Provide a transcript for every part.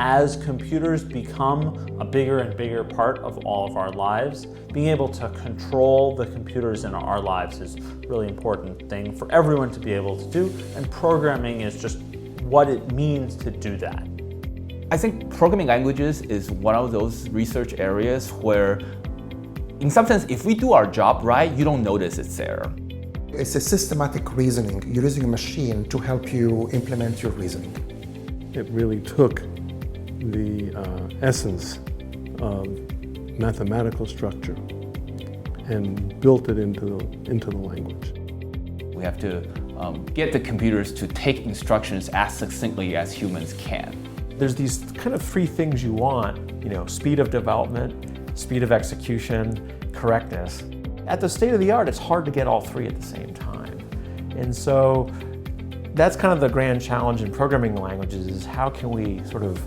as computers become a bigger and bigger part of all of our lives, being able to control the computers in our lives is a really important thing for everyone to be able to do, and programming is just what it means to do that. I think programming languages is one of those research areas where, in some sense, if we do our job right, you don't notice it's there. It's a systematic reasoning. You're using a machine to help you implement your reasoning. It really took the essence of mathematical structure and built it into the language. We have to get the computers to take instructions as succinctly as humans can. There's these kind of three things you want, speed of development, speed of execution, correctness. At the state of the art, it's hard to get all three at the same time. And so that's kind of the grand challenge in programming languages, is how can we sort of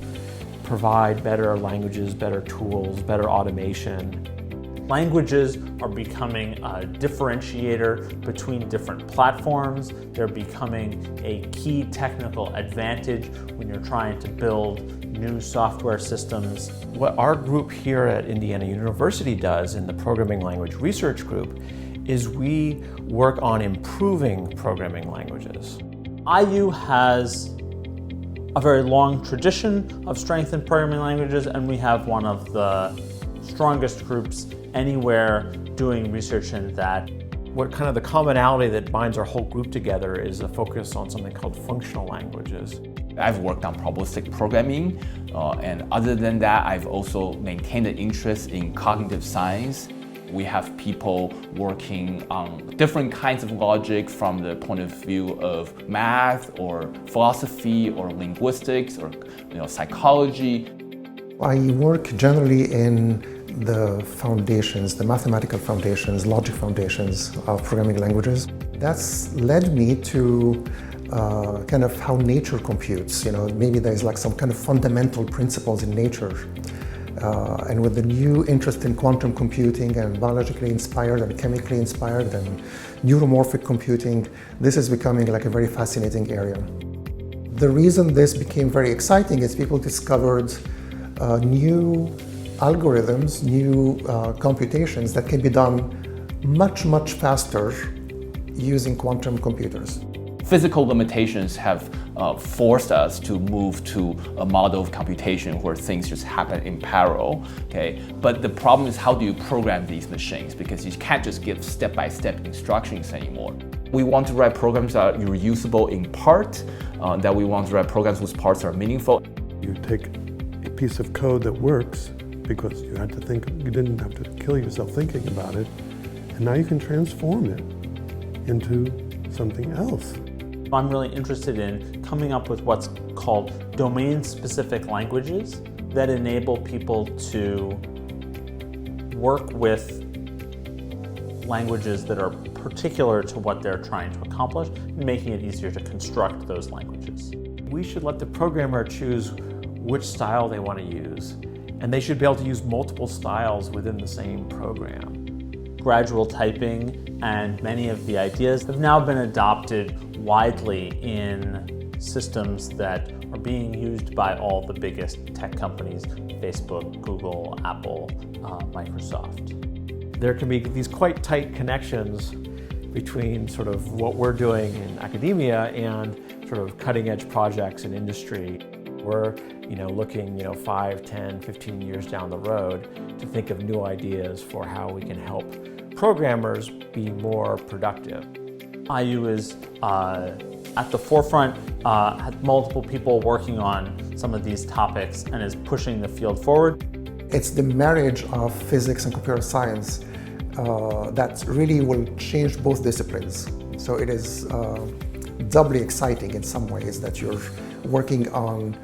provide better languages, better tools, better automation. Languages are becoming a differentiator between different platforms. They're becoming a key technical advantage when you're trying to build new software systems. What our group here at Indiana University does in the Programming Language Research Group is we work on improving programming languages. IU has a very long tradition of strength in programming languages, and we have one of the strongest groups anywhere doing research in that. What kind of the commonality that binds our whole group together is a focus on something called functional languages. I've worked on probabilistic programming, and other than that, I've also maintained an interest in cognitive science. We have people working on different kinds of logic from the point of view of math or philosophy or linguistics or psychology. I work generally in the foundations, the mathematical foundations, logic foundations of programming languages. That's led me to kind of how nature computes. Maybe there's like some kind of fundamental principles in nature. And with the new interest in quantum computing and biologically inspired and chemically inspired and neuromorphic computing, this is becoming like a very fascinating area. The reason this became very exciting is people discovered new algorithms, new computations that can be done much, much faster using quantum computers. Physical limitations have forced us to move to a model of computation where things just happen in parallel, okay? But the problem is, how do you program these machines? Because you can't just give step-by-step instructions anymore. We want to write programs that are reusable in part, that we want to write programs whose parts are meaningful. You take a piece of code that works because you didn't have to kill yourself thinking about it, and now you can transform it into something else. I'm really interested in coming up with what's called domain-specific languages that enable people to work with languages that are particular to what they're trying to accomplish, and making it easier to construct those languages. We should let the programmer choose which style they want to use, and they should be able to use multiple styles within the same program. Gradual typing and many of the ideas have now been adopted widely in systems that are being used by all the biggest tech companies: Facebook, Google, Apple, Microsoft. There can be these quite tight connections between sort of what we're doing in academia and sort of cutting edge projects in industry. We're looking 5, 10, 15 years down the road to think of new ideas for how we can help programmers be more productive. IU is at the forefront, had multiple people working on some of these topics and is pushing the field forward. It's the marriage of physics and computer science that really will change both disciplines. So it is doubly exciting in some ways that you're working on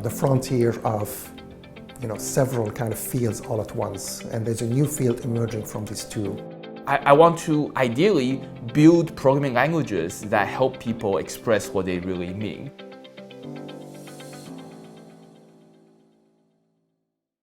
the frontier of several kind of fields all at once, and there's a new field emerging from these two. I want to ideally build programming languages that help people express what they really mean.